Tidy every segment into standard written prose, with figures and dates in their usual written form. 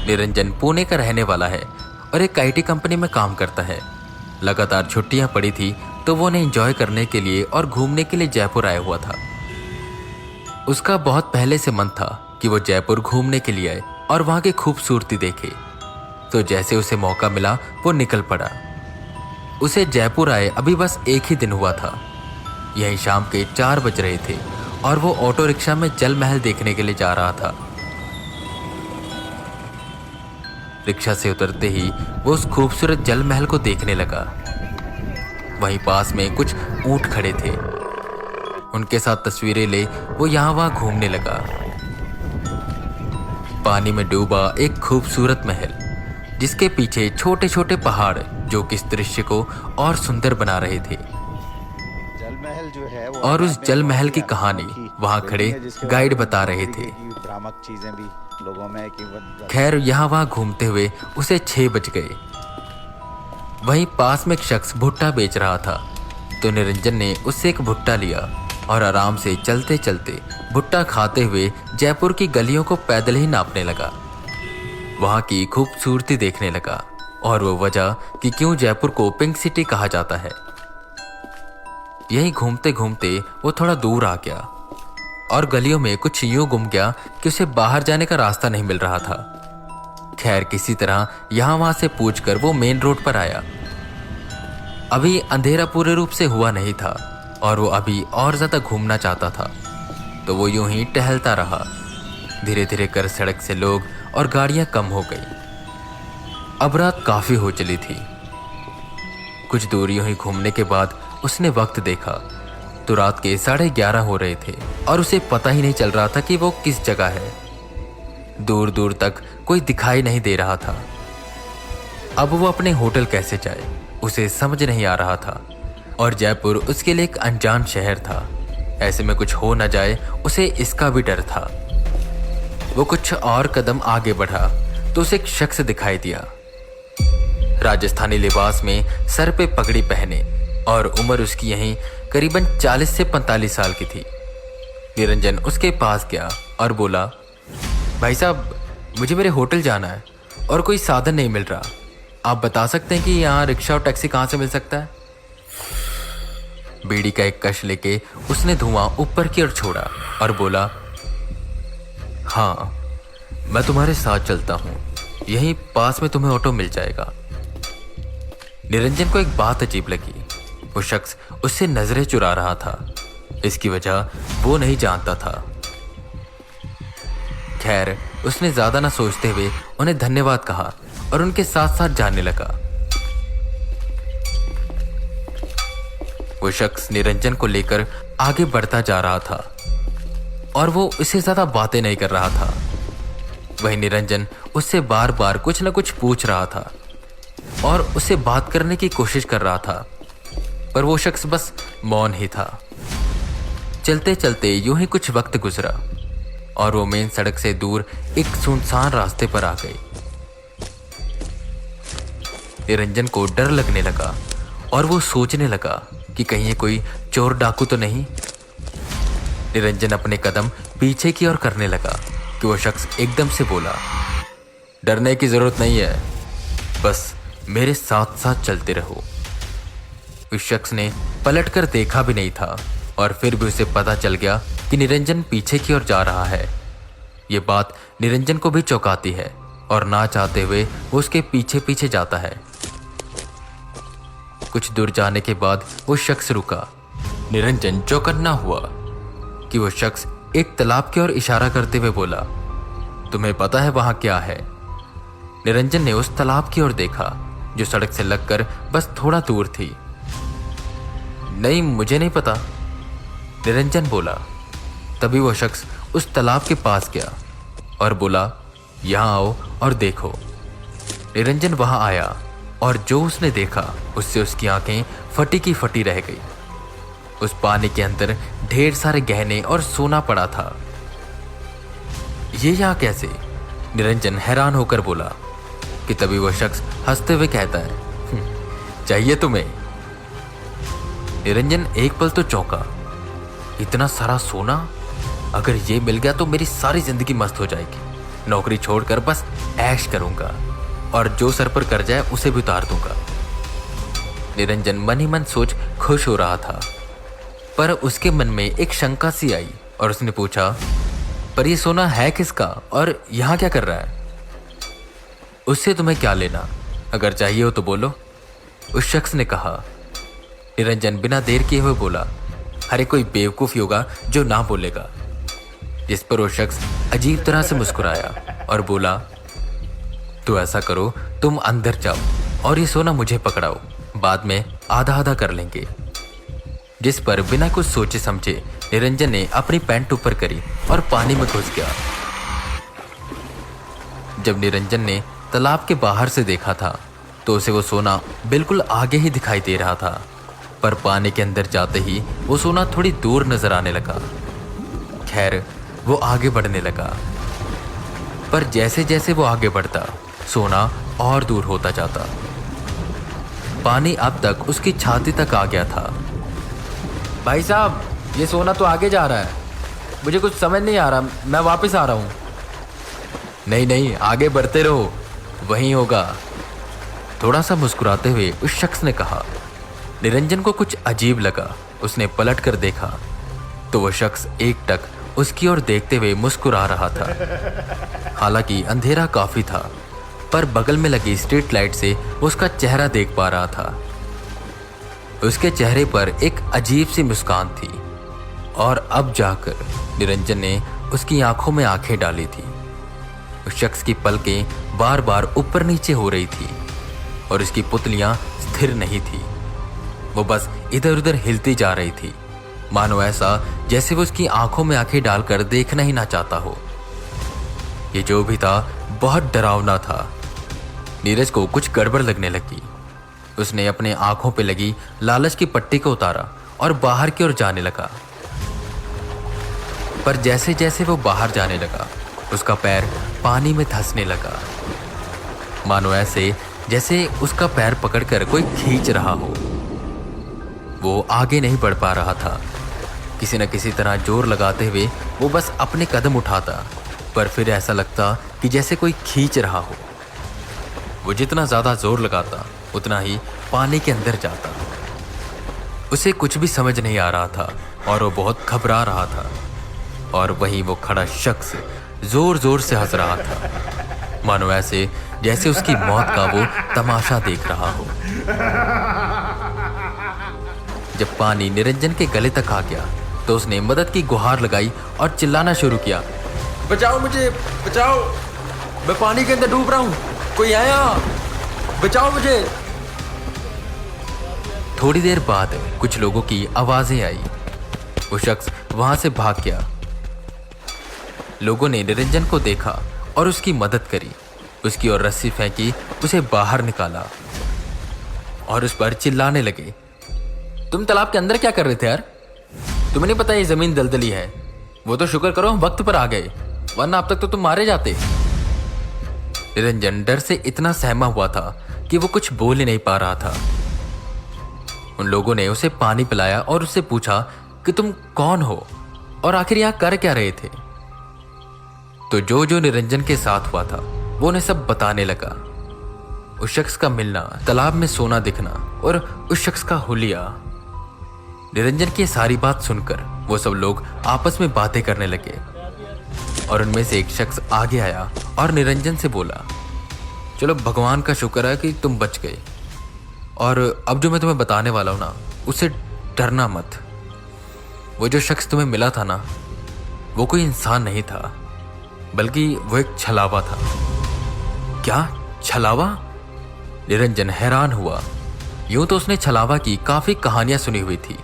निरंजन पुणे का रहने वाला है और एक आईटी कंपनी में काम करता है। लगातार छुट्टियां पड़ी थी तो वो उन्हें एंजॉय करने के लिए और घूमने के लिए जयपुर आया हुआ था। उसका बहुत पहले से मन था कि वो जयपुर घूमने के लिए आए और वहां की खूबसूरती देखे, तो जैसे उसे मौका मिला वो निकल पड़ा। उसे जयपुर आए अभी बस एक ही दिन हुआ था। यही शाम के 4 बज रहे थे और वो ऑटो रिक्शा में जल महल देखने के लिए जा रहा था। रिक्शा से उतरते ही वो उस खूबसूरत जल महल को देखने लगा। वहीं पास में कुछ ऊंट खड़े थे, उनके साथ तस्वीरें ले वो यहाँ वहां घूमने लगा। पानी में डूबा एक खूबसूरत महल, जिसके पीछे छोटे छोटे पहाड़ जो कि इस दृश्य को और सुंदर बना रहे थे। जल महल जो है वो और उस जल महल की कहानी वहां खड़े गाइड बता रहे थे। भ्रामक चीजें भी लोगों में खैर यहाँ वहां घूमते हुए उसे 6 बज गए। वहीं पास में एक शख्स भुट्टा बेच रहा था, तो निरंजन ने उससे एक भुट्टा लिया और आराम से चलते चलते भुट्टा खाते हुए जयपुर की गलियों को पैदल ही नापने लगा। वहां की खूबसूरती देखने लगा और वो वजह कि क्यों जयपुर को पिंक सिटी कहा जाता है। यहीं घूमते घूमते वो थोड़ा दूर आ गया और गलियों में कुछ यूं गुम गया कि उसे बाहर जाने का रास्ता नहीं मिल रहा था। खैर किसी तरह यहां वहां से पूछकर वो मेन रोड पर आया। अभी अंधेरा पूरे रूप से हुआ नहीं था और वो अभी और ज्यादा घूमना चाहता था, तो वो यूं ही टहलता रहा। धीरे धीरे कर सड़क से लोग और गाड़ियां कम हो गई। अब रात काफी हो चली थी। कुछ दूर यूं ही घूमने के बाद उसने वक्त देखा तो रात के 11:30 हो रहे थे और उसे पता ही नहीं चल रहा था कि वो किस जगह है। दूर दूर तक कोई दिखाई नहीं दे रहा था। अब वो अपने होटल कैसे जाए उसे समझ नहीं आ रहा था, और जयपुर उसके लिए एक अनजान शहर था। ऐसे में कुछ हो न जाए उसे इसका भी डर था। वो कुछ और कदम आगे बढ़ा तो उसे एक शख्स दिखाई दिया। राजस्थानी लिबास में सर पे पगड़ी पहने और उम्र उसकी यहीं करीबन 40 से 45 साल की थी। निरंजन उसके पास गया और बोला, भाई साहब मुझे मेरे होटल जाना है और कोई साधन नहीं मिल रहा। आप बता सकते हैं कि यहाँ रिक्शा और टैक्सी कहाँ से मिल सकता है? बीड़ी का एक कश लेके उसने धुआं ऊपर की ओर छोड़ा और बोला, हाँ मैं तुम्हारे साथ चलता हूँ, यहीं पास में तुम्हें ऑटो मिल जाएगा। निरंजन को एक बात अजीब लगी। वो शख्स उससे नजरें चुरा रहा था, इसकी वजह वो नहीं जानता था। खैर उसने ज्यादा ना सोचते हुए उन्हें धन्यवाद कहा और उनके साथ साथ जाने लगा। वो शख्स निरंजन को लेकर आगे बढ़ता जा रहा था और वो उससे ज्यादा बातें नहीं कर रहा था। वही निरंजन उससे बार बार कुछ न कुछ पूछ रहा था और उससे बात करने की कोशिश कर रहा था, पर वो शख्स बस मौन ही था। चलते चलते यूं ही कुछ वक्त गुजरा और वो मेन सड़क से दूर एक सुनसान रास्ते पर आ गए। निरंजन को डर लगने लगा और वो सोचने लगा कि कहीं ये कोई चोर डाकू तो नहीं। निरंजन अपने कदम पीछे की ओर करने लगा कि वो शख्स एकदम से बोला, डरने की जरूरत नहीं है, बस मेरे साथ साथ चलते रहो। उस शख्स ने पलटकर देखा भी नहीं था और फिर भी उसे पता चल गया कि निरंजन पीछे की ओर जा रहा है। ये बात निरंजन को भी चौंकाती है और ना चाहते हुए वो उसके पीछे पीछे जाता है। कुछ दूर जाने के बाद वो शख्स रुका। निरंजन चौकन्ना हुआ कि वो शख्स एक तालाब की ओर इशारा करते हुए बोला, तुम्हें पता है वहां क्या है? निरंजन ने उस तालाब की ओर देखा जो सड़क से लगकर बस थोड़ा दूर थी। नहीं मुझे नहीं पता, निरंजन बोला। तभी वो शख्स उस तालाब के पास गया और बोला, यहां आओ और देखो। निरंजन वहां आया और जो उसने देखा उससे उसकी आंखें फटी की फटी रह गई। उस पानी के अंदर ढेर सारे गहने और सोना पड़ा था। ये यहाँ कैसे? निरंजन हैरान होकर बोला कि तभी वो शख्स हंसते हुए कहता है, चाहिए तुम्हें? निरंजन एक पल तो चौंका। इतना सारा सोना, अगर ये मिल गया तो मेरी सारी जिंदगी मस्त हो जाएगी। नौकरी छोड़कर बस ऐश करूंगा और जो सर पर कर्जा है उसे भी उतार दूंगा। निरंजन मन ही मन सोच खुश हो रहा था, पर उसके मन में एक शंका सी आई और उसने पूछा, पर ये सोना है किसका और यहाँ क्या कर रहा है? उससे तुम्हें क्या लेना, अगर चाहिए हो तो बोलो, उस शख्स ने कहा। निरंजन बिना देर किए हुए बोला, अरे कोई बेवकूफ़ होगा जो ना बोलेगा। जिस पर वो शख्स अजीब तरह से मुस्कुराया और बोला, तो ऐसा करो, तुम अंदर जाओ और ये सोना मुझे पकड़ाओ, बाद में आधा आधा कर लेंगे। जिस पर बिना कुछ सोचे समझे निरंजन ने अपनी पैंट ऊपर करी और पानी में घुस गया। जब निरंजन ने तालाब के बाहर से देखा था तो उसे वो सोना बिल्कुल आगे ही दिखाई दे रहा था, पर पानी के अंदर जाते ही वो सोना थोड़ी दूर नजर आने लगा। खैर, वो आगे बढ़ने लगा, पर जैसे जैसे वो आगे बढ़ता सोना और दूर होता जाता। पानी अब तक उसकी छाती तक आ गया था। भाई साहब, ये सोना तो आगे जा रहा है, मुझे कुछ समझ नहीं आ रहा, मैं वापस आ रहा हूँ। नहीं नहीं, आगे बढ़ते रहो, वहीं होगा, थोड़ा सा मुस्कुराते हुए उस शख्स ने कहा। निरंजन को कुछ अजीब लगा, उसने पलट कर देखा तो वो शख्स एकटक उसकी ओर देखते हुए मुस्कुरा रहा था। हालांकि अंधेरा काफी था, पर बगल में लगी स्ट्रीट लाइट से उसका चेहरा देख पा रहा था। उसके चेहरे पर एक अजीब सी मुस्कान थी और अब जाकर निरंजन ने उसकी आंखों में आंखें डाली थी। उस शख्स की पलकें बार बार ऊपर नीचे हो रही थी और उसकी पुतलियां स्थिर नहीं थी, वो बस इधर उधर हिलती जा रही थी, मानो ऐसा जैसे वो उसकी आंखों में आंखें डालकर देखना ही ना चाहता हो। ये जो भी था बहुत डरावना था। नीरज को कुछ गड़बड़ लगने लगी। उसने अपने आंखों पे लगी लालच की पट्टी को उतारा और बाहर की ओर जाने लगा। पर जैसे जैसे वो बाहर जाने लगा उसका पैर पानी में धंसने लगा, मानो ऐसे जैसे उसका पैर पकड़कर कोई खींच रहा हो। वो आगे नहीं बढ़ पा रहा था। किसी न किसी तरह जोर लगाते हुए वो बस अपने कदम उठाता, पर फिर ऐसा लगता कि जैसे कोई खींच रहा हो। वो जितना ज्यादा जोर लगाता उतना ही पानी के अंदर जाता। उसे कुछ भी समझ नहीं आ रहा था और वो बहुत घबरा रहा था। और वहीं वो खड़ा शख्स जोर जोर से हंस रहा था, मानो ऐसे जैसे उसकी मौत का वो तमाशा देख रहा हो। जब पानी निरंजन के गले तक आ गया तो उसने मदद की गुहार लगाई और चिल्लाना शुरू किया, बचाओ मुझे, बचाओ, मैं पानी के अंदर डूब रहा हूं, कोई आया, बचाओ मुझे। थोड़ी देर बाद कुछ लोगों की आवाजें आई। वो शख्स वहां से भाग गया। लोगों ने निरंजन को देखा और उसकी मदद करी, उसकी ओर रस्सी फेंकी, उसे बाहर निकाला और उस पर चिल्लाने लगे, तुम तालाब के अंदर क्या कर रहे थे यार? तुम्हें नहीं पता ये जमीन दलदली है? वो तो शुक्र करो हम वक्त पर आ गए, वरना अब तक तो तुम मारे जाते। निरंजन डर से इतना सहमा हुआ था कि वो कुछ बोल ही नहीं पा रहा था। उन लोगों ने उसे पानी पिलाया और उससे पूछा कि तुम कौन हो और आखिर यहाँ कर क्या रहे थे। तो जो जो निरंजन के साथ हुआ था वो उन्हें सब बताने लगा। उस शख्स का मिलना, तालाब में सोना दिखना और उस शख्स का हुलिया। निरंजन की सारी बात सुनकर वो सब लोग आपस में बातें करने लगे और उनमें से एक शख्स आगे आया और निरंजन से बोला, चलो भगवान का शुक्र है कि तुम बच गए, और अब जो मैं तुम्हें बताने वाला हूं ना, उससे डरना मत। वो जो शख्स तुम्हें मिला था ना, वो कोई इंसान नहीं था, बल्कि वो एक छलावा था। क्या छलावा? निरंजन हैरान हुआ। यूं तो उसने छलावा की काफी कहानियां सुनी हुई थी,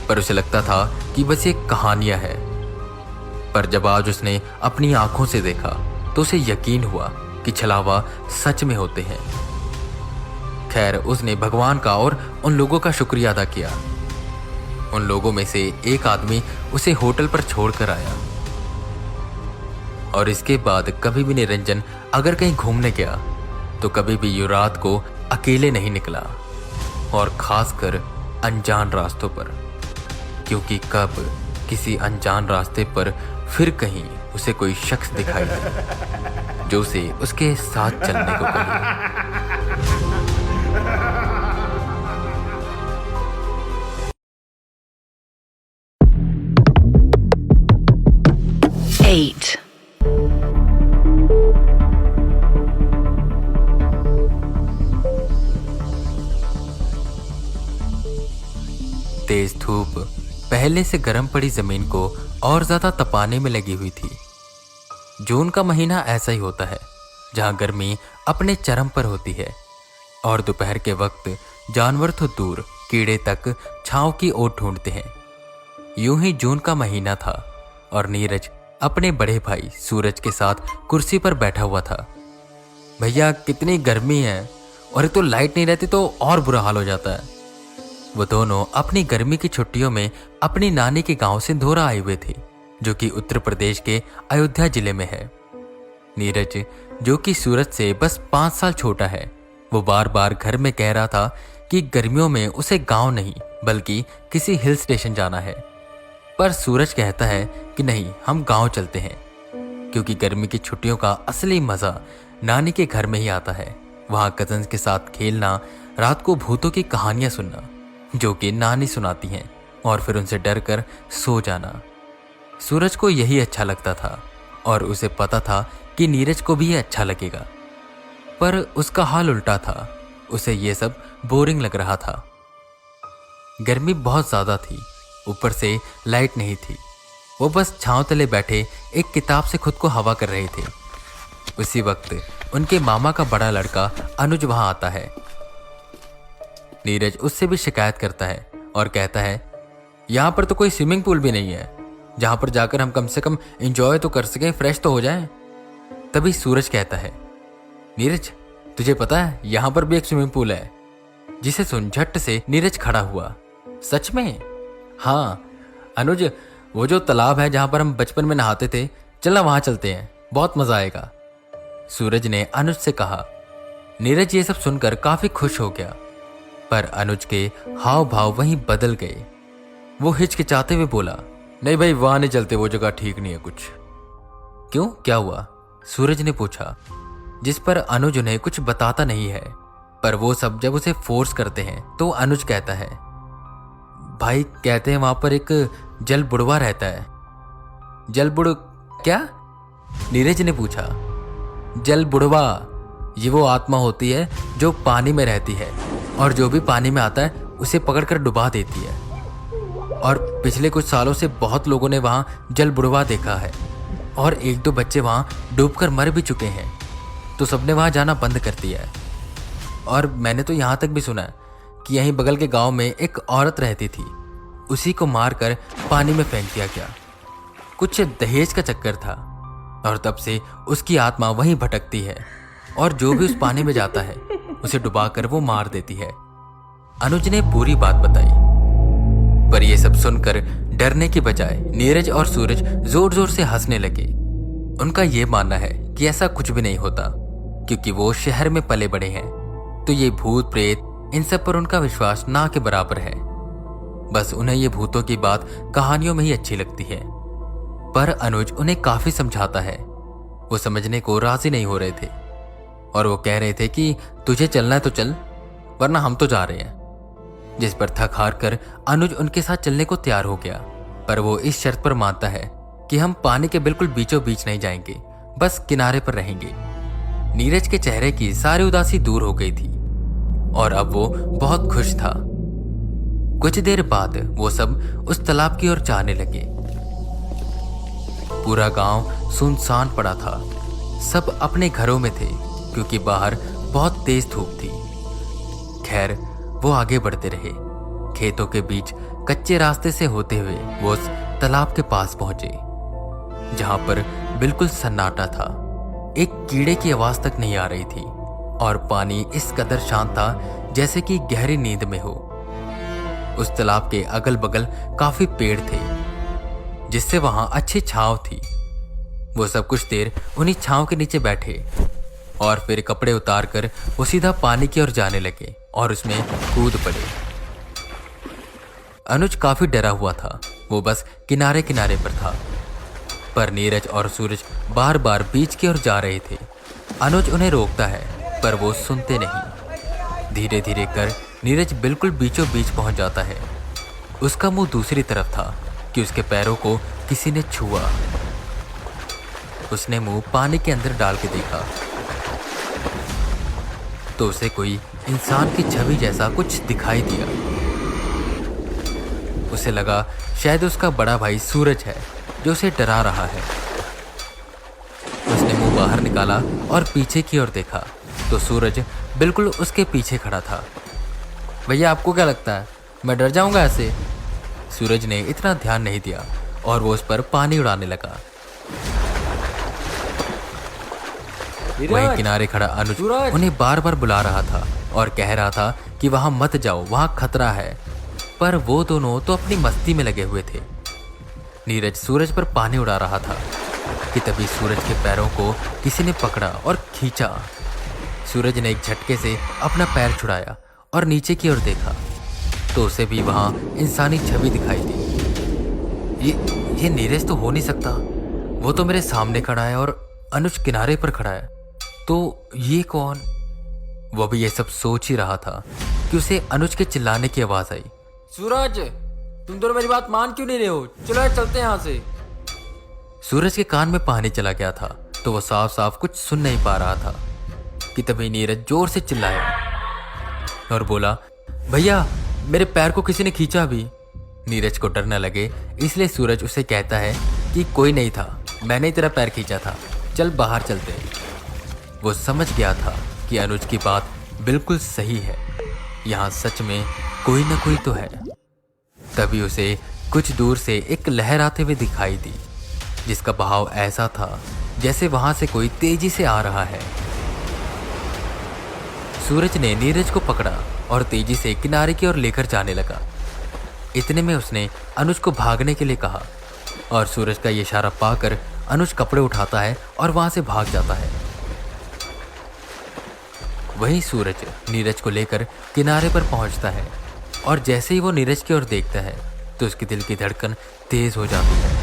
पर उसे लगता था कि बस ये कहानियां हैं। पर जब आज उसने अपनी आंखों से देखा तो उसे यकीन हुआ कि छलावा सच में होते हैं। खैर, उसने भगवान का और उन लोगों का शुक्रिया अदा किया। उन लोगों में से एक आदमी उसे होटल पर छोड़कर आया और इसके बाद कभी भी निरंजन अगर कहीं घूमने गया तो कभी भी यूं रात को अकेले नहीं निकला, और खासकर अनजान रास्तों पर, क्योंकि कब किसी अनजान रास्ते पर फिर कहीं उसे कोई शख्स दिखाई दे जो उसे उसके साथ चलने को कहे। 8. तेज धूप पहले से गर्म पड़ी जमीन को और ज्यादा तपाने में लगी हुई थी। जून का महीना ऐसा ही होता है जहां गर्मी अपने चरम पर होती है और दोपहर के वक्त जानवर तो दूर कीड़े तक छांव की ओर ढूंढते हैं। यूं ही जून का महीना था और नीरज अपने बड़े भाई सूरज के साथ कुर्सी पर बैठा हुआ था। भैया कितनी गर्मी है और एक तो लाइट नहीं रहती तो और बुरा हाल हो जाता है। वो दोनों अपनी गर्मी की छुट्टियों में अपनी नानी के गांव से सिंधोरा आए हुए थे जो कि उत्तर प्रदेश के अयोध्या जिले में है। नीरज जो कि सूरज से बस 5 साल छोटा है, वो बार बार घर में कह रहा था कि गर्मियों में उसे गांव नहीं बल्कि किसी हिल स्टेशन जाना है। पर सूरज कहता है कि नहीं, हम गांव चलते हैं क्योंकि गर्मी की छुट्टियों का असली मजा नानी के घर में ही आता है। वहां कजन्स के साथ खेलना, रात को भूतों की कहानियां सुनना जो कि नानी सुनाती हैं और फिर उनसे डर कर सो जाना। सूरज को यही अच्छा लगता था और उसे पता था कि नीरज को भी ये अच्छा लगेगा, पर उसका हाल उल्टा था। उसे ये सब बोरिंग लग रहा था। गर्मी बहुत ज्यादा थी, ऊपर से लाइट नहीं थी। वो बस छांव तले बैठे एक किताब से खुद को हवा कर रहे थे। उसी वक्त उनके मामा का बड़ा लड़का अनुज वहां आता है। नीरज उससे भी शिकायत करता है और कहता है, यहाँ पर तो कोई स्विमिंग पूल भी नहीं है जहां पर जाकर हम कम से कम एंजॉय तो कर सकें, फ्रेश तो हो जाएं। तभी सूरज कहता है, नीरज तुझे पता है यहाँ पर भी एक स्विमिंग पूल है। जिसे सुन झट से नीरज खड़ा हुआ। सच में? हाँ अनुज, वो जो तालाब है जहां पर हम बचपन में नहाते थे, चलना वहां चलते हैं, बहुत मजा आएगा, सूरज ने अनुज से कहा। नीरज ये सब सुनकर काफी खुश हो गया, पर अनुज के हाव भाव वहीं बदल गए। वो हिचकिचाते हुए बोला, नहीं भाई वहां नहीं चलते, वो जगह ठीक नहीं है कुछ। क्यों, क्या हुआ? सूरज ने पूछा, जिस पर अनुज उन्हें कुछ बताता नहीं है। पर वो सब जब उसे फोर्स करते हैं तो अनुज कहता है, भाई कहते हैं वहां पर एक जल बुड़वा रहता है। जल बुड़ क्या? नीरज ने पूछा। जल बुड़वा ये वो आत्मा होती है जो पानी में रहती है और जो भी पानी में आता है उसे पकड़कर डुबा देती है। और पिछले कुछ सालों से बहुत लोगों ने वहां जल बुड़वा देखा है और 1-2 बच्चे वहां डूबकर मर भी चुके हैं, तो सबने वहां जाना बंद कर दिया है। और मैंने तो यहाँ तक भी सुना है कि यहीं बगल के गांव में एक औरत रहती थी, उसी को मारकर पानी में फेंक दिया गया। कुछ दहेज का चक्कर था और तब से उसकी आत्मा वहीं भटकती है और जो भी उस पानी में जाता है उसे डुबाकर वो मार देती है। अनुज ने पूरी बात बताई, पर यह सब सुनकर डरने की बजाय नीरज और सूरज जोर जोर से हंसने लगे। उनका यह मानना है कि ऐसा कुछ भी नहीं होता क्योंकि वो शहर में पले बड़े हैं, तो ये भूत प्रेत इन सब पर उनका विश्वास ना के बराबर है। बस उन्हें ये भूतों की बात कहानियों में ही अच्छी लगती है। पर अनुज उन्हें काफी समझाता है, वो समझने को राजी नहीं हो रहे थे और वो कह रहे थे कि तुझे चलना है तो चल, वरना हम तो जा रहे हैं। जिस पर थक हार कर अनुज उनके साथ चलने को तैयार हो गया, पर वो इस शर्त पर मानता है कि हम पानी के बिल्कुल बीचों बीच नहीं जाएंगे, बस किनारे पर रहेंगे। नीरज के चेहरे की सारी उदासी दूर हो गई थी और अब वो बहुत खुश था। कुछ देर बाद वो सब उस तालाब की ओर जाने लगे। पूरा गांव सुनसान पड़ा था, सब अपने घरों में थे क्योंकि बाहर बहुत तेज धूप थी। खैर वो आगे बढ़ते रहे। खेतों के बीच कच्चे रास्ते से होते हुए वो उस तालाब के पास पहुंचे जहां पर बिल्कुल सन्नाटा था। एक कीड़े की आवाज तक नहीं आ रही थी और पानी इस कदर शांत था जैसे कि गहरी नींद में हो। उस तालाब के अगल बगल काफी पेड़ थे जिससे वहां अच्छी छांव थी। वो सब कुछ देर उन्हीं छांव के नीचे बैठे और फिर कपड़े उतारकर वो सीधा पानी की ओर जाने लगे और उसमें कूद पड़े। अनुज काफी डरा हुआ था, वो बस किनारे किनारे पर था। पर नीरज और सूरज बार बार बीच की ओर जा रहे थे। अनुज उन्हें रोकता है पर वो सुनते नहीं। धीरे धीरे कर नीरज बिल्कुल बीचों बीच पहुंच जाता है। उसका मुंह दूसरी तरफ था कि उसके पैरों को किसी ने छुआ। उसने मुंह पानी के अंदर डाल के देखा तो उसे कोई इंसान की छवि जैसा कुछ दिखाई दिया। उसे लगा शायद उसका बड़ा भाई सूरज है जो उसे डरा रहा है। उसने मुंह बाहर निकाला और पीछे की ओर देखा तो सूरज बिल्कुल उसके पीछे खड़ा था। भैया आपको क्या लगता है मैं डर जाऊंगा ऐसे? सूरज ने इतना ध्यान नहीं दिया और वो उस पर पानी उड़ाने लगा। वहीं किनारे खड़ा अनुज उन्हें बार बार बुला रहा था और कह रहा था कि वहां मत जाओ, वहां खतरा है। पर वो दोनों तो अपनी मस्ती में लगे हुए थे। नीरज सूरज पर पानी उड़ा रहा था कि तभी सूरज के पैरों को किसी ने पकड़ा और खींचा। सूरज ने एक झटके से अपना पैर छुड़ाया और नीचे की ओर देखा तो उसे भी वहां इंसानी छवि दिखाई दी। ये नीरज तो हो नहीं सकता, वो तो मेरे सामने खड़ा है और अनुज किनारे पर खड़ा है, तो ये कौन? वो भी ये सब सोच ही रहा था कि उसे अनुज के चिल्लाने की आवाज आई। सूरज, तुम दोनों मेरी बात मान क्यों नहीं रहे हो? चलो यार चलते हैं यहाँ से। सूरज के कान में पानी चला गया था तो वो साफ साफ कुछ सुन नहीं पा रहा था कि तभी नीरज जोर से चिल्लाया और बोला, भैया मेरे पैर को किसी ने खींचा भी। नीरज को डर न लगे इसलिए सूरज उसे कहता है कि कोई नहीं था, मैंने ही तेरा पैर खींचा था, चल बाहर चलते। वो समझ गया था कि अनुज की बात बिल्कुल सही है, यहाँ सच में कोई न कोई तो है। तभी उसे कुछ दूर से एक लहर आते हुए दिखाई दी जिसका बहाव ऐसा था जैसे वहां से कोई तेजी से आ रहा है। सूरज ने नीरज को पकड़ा और तेजी से किनारे की ओर लेकर जाने लगा। इतने में उसने अनुज को भागने के लिए कहा और सूरज का ये इशारा पाकर अनुज कपड़े उठाता है और वहां से भाग जाता है। वहीं सूरज नीरज को लेकर किनारे पर पहुंचता है और जैसे ही वो नीरज की ओर देखता है तो उसके दिल की धड़कन तेज हो जाती है।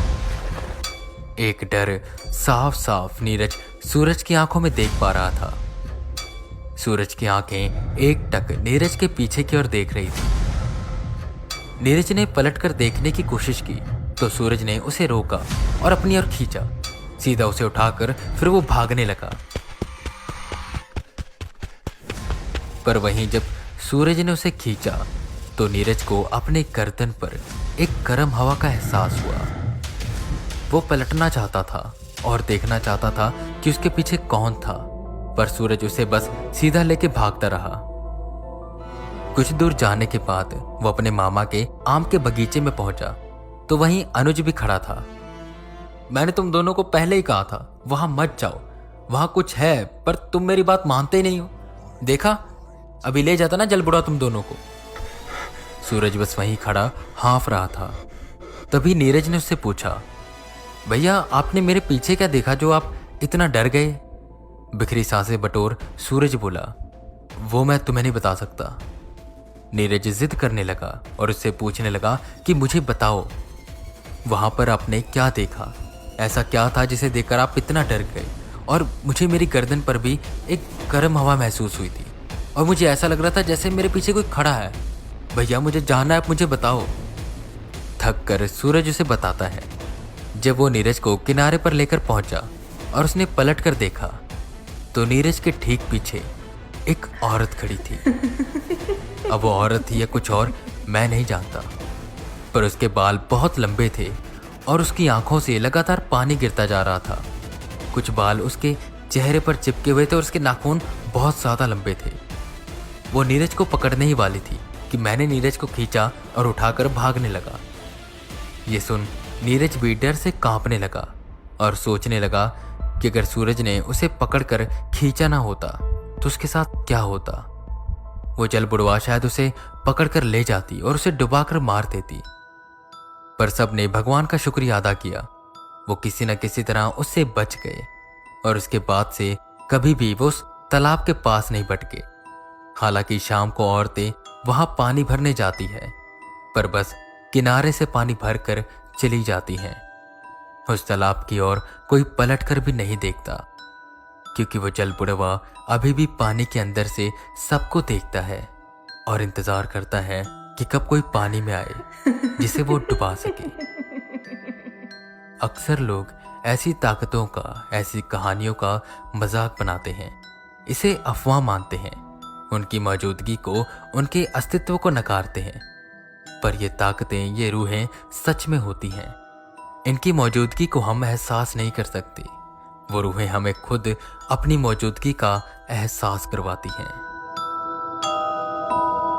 एक डर साफ साफ नीरज सूरज की आंखों में देख पा रहा था। सूरज की आंखें एक टक नीरज के पीछे की ओर देख रही थी। नीरज ने पलटकर देखने की कोशिश की तो सूरज ने उसे रोका और अपनी ओर खींचा। सीधा उसे उठाकर फिर वो भागने लगा। पर वहीं जब सूरज ने उसे खींचा तो नीरज को अपने गर्दन पर एक गर्म हवा का एहसास हुआ। वो पलटना चाहता था और देखना चाहता था कि उसके पीछे कौन था, पर सूरज उसे बस सीधा लेके भागता रहा। कुछ दूर जाने के बाद वो अपने मामा के आम के बगीचे में पहुंचा तो वहीं अनुज भी खड़ा था। मैंने तुम दोनों को पहले ही कहा था वहां मत जाओ, वहां कुछ है, पर तुम मेरी बात मानते ही नहीं हो। देखा, अभी ले जाता ना जल बुढ़ा तुम दोनों को। सूरज बस वहीं खड़ा हाँफ रहा था। तभी नीरज ने उससे पूछा, भैया आपने मेरे पीछे क्या देखा जो आप इतना डर गए? बिखरी सांसें बटोर सूरज बोला, वो मैं तुम्हें नहीं बता सकता। नीरज जिद करने लगा और उससे पूछने लगा कि मुझे बताओ, वहां पर आपने क्या देखा? ऐसा क्या था जिसे देखकर आप इतना डर गए? और मुझे मेरी गर्दन पर भी एक गर्म हवा महसूस हुई थी और मुझे ऐसा लग रहा था जैसे मेरे पीछे कोई खड़ा है। भैया मुझे जानना है, आप मुझे बताओ। थक कर सूरज उसे बताता है। जब वो नीरज को किनारे पर लेकर पहुंचा और उसने पलट कर देखा तो नीरज के ठीक पीछे एक औरत खड़ी थी। अब वो औरत थी या कुछ और मैं नहीं जानता, पर उसके बाल बहुत लंबे थे और उसकी आंखों से लगातार पानी गिरता जा रहा था। कुछ बाल उसके चेहरे पर चिपके हुए थे और उसके नाखून बहुत ज्यादा लंबे थे। वो नीरज को पकड़ने ही वाली थी कि मैंने नीरज को खींचा और उठाकर भागने लगा। ये सुन नीरज भी डर से कांपने लगा और सोचने लगा कि अगर सूरज ने उसे पकड़कर खींचा ना होता तो उसके साथ क्या होता। वो जल बुढ़वा शायद उसे पकड़कर ले जाती और उसे डुबाकर मार देती। पर सबने भगवान का शुक्रिया अदा किया, वो किसी न किसी तरह उससे बच गए और उसके बाद से कभी भी वो उस तालाब के पास नहीं भटके। हालांकि शाम को औरतें वहां पानी भरने जाती है, पर बस किनारे से पानी भरकर चली जाती हैं। उस तालाब की ओर कोई पलटकर भी नहीं देखता, क्योंकि वो जल बुढ़वा अभी भी पानी के अंदर से सबको देखता है और इंतजार करता है कि कब कोई पानी में आए जिसे वो डुबा सके। अक्सर लोग ऐसी ताकतों का, ऐसी कहानियों का मजाक बनाते हैं, इसे अफवाह मानते हैं, उनकी मौजूदगी को, उनके अस्तित्व को नकारते हैं। पर ये ताकतें, ये रूहें सच में होती हैं। इनकी मौजूदगी को हम एहसास नहीं कर सकते, वो रूहें हमें खुद अपनी मौजूदगी का एहसास करवाती हैं।